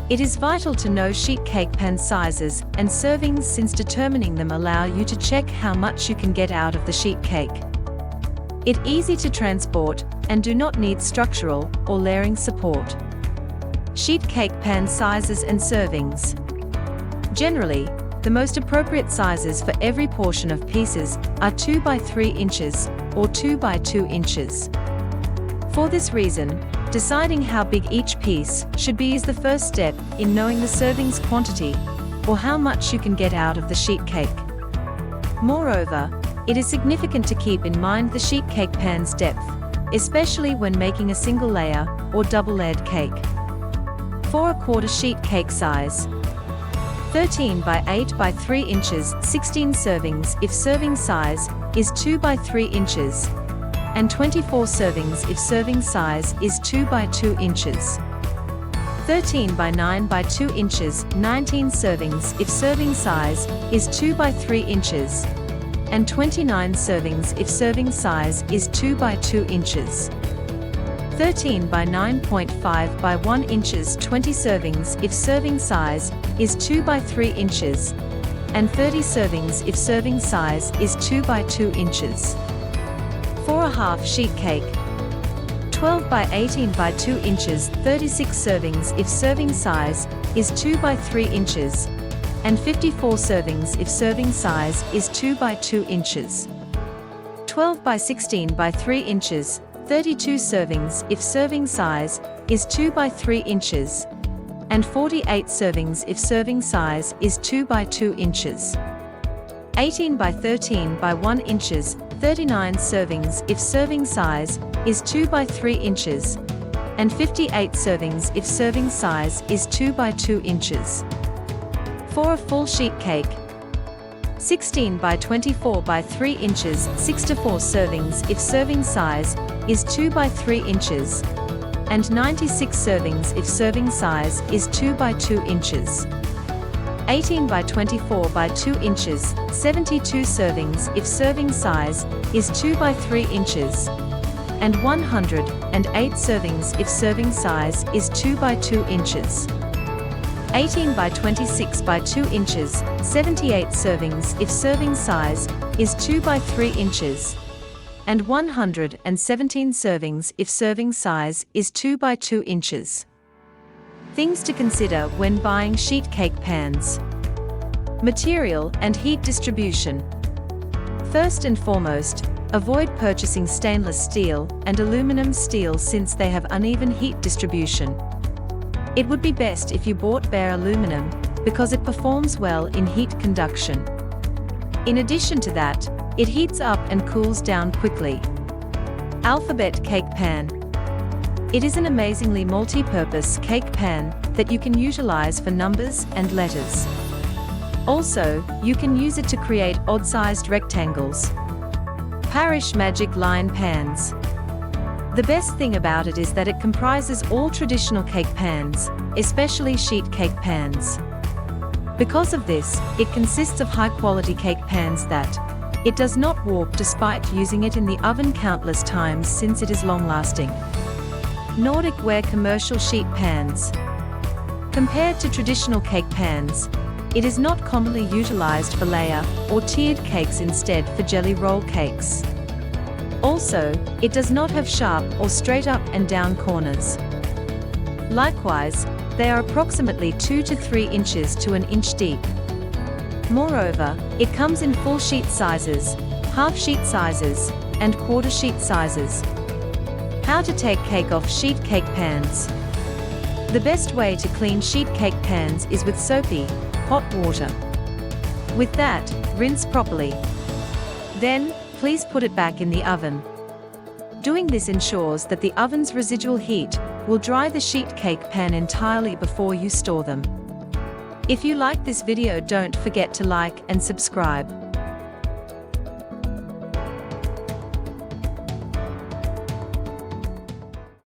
It is vital to know sheet cake pan sizes and servings, since determining them allow you to check how much you can get out of the sheet cake. It is easy to transport and do not need structural or layering support. Sheet cake pan sizes and servings. Generally, the most appropriate sizes for every portion of pieces are 2 by 3 inches or 2 by 2 inches. For this reason, deciding how big each piece should be is the first step in knowing the servings quantity, or how much you can get out of the sheet cake. Moreover, it is significant to keep in mind the sheet cake pan's depth, especially when making a single layer or double-layered cake. For a quarter sheet cake size: 13 by 8 by 3 inches, 16 servings if serving size is 2 by 3 inches, and 24 servings if serving size is 2 by 2 inches. 13 by 9 by 2 inches, 19 servings if serving size is 2 by 3 inches, and 29 servings if serving size is 2 by 2 inches. 13 by 9.5 by 1 inches, 20 servings if serving size is 2 by 3 inches, and 30 servings if serving size is 2 by 2 inches. For a half sheet cake: 12 by 18 by 2 inches, 36 servings if serving size is 2 by 3 inches, and 54 servings if serving size is 2 by 2 inches. 12 by 16 by 3 inches, 32 servings if serving size is 2 by 3 inches, and 48 servings if serving size is 2 by 2 inches. 18 by 13 by 1 inches, 39 servings if serving size is 2 by 3 inches, and 58 servings if serving size is 2 by 2 inches. For a full sheet cake: 16 by 24 by 3 inches, 64 servings if serving size is 2 by 3 inches, and 96 servings if serving size is 2 by 2 inches. 18 by 24 by 2 inches, 72 servings if serving size is 2 by 3 inches, and 108 servings if serving size is 2 by 2 inches. 18 by 26 by 2 inches, 78 servings if serving size is 2 by 3 inches, and 117 servings if serving size is 2 by 2 inches. Things to consider when buying sheet cake pans: material and heat distribution. First and foremost, avoid purchasing stainless steel and aluminum steel, since they have uneven heat distribution. It would be best if you bought bare aluminum, because it performs well in heat conduction. In addition to that, it heats up and cools down quickly. Alphabet cake pan. It is an amazingly multi-purpose cake pan that you can utilize for numbers and letters. Also, you can use it to create odd-sized rectangles. Parish Magic Line pans. The best thing about it is that it comprises all traditional cake pans, especially sheet cake pans. Because of this, it consists of high-quality cake pans that it does not warp despite using it in the oven countless times, since it is long-lasting. Nordic ware commercial sheet pans. Compared to traditional cake pans, it is not commonly utilized for layer or tiered cakes, instead for jelly roll cakes. Also, it does not have sharp or straight up and down corners. Likewise, they are approximately 2 to 3 inches to 1 inch deep. Moreover, it comes in full sheet sizes, half sheet sizes, and quarter sheet sizes. How to take cake off sheet cake pans. The best way to clean sheet cake pans is with soapy, hot water. With that, rinse properly. Then, please put it back in the oven. Doing this ensures that the oven's residual heat will dry the sheet cake pan entirely before you store them. If you like this video, don't forget to like and subscribe.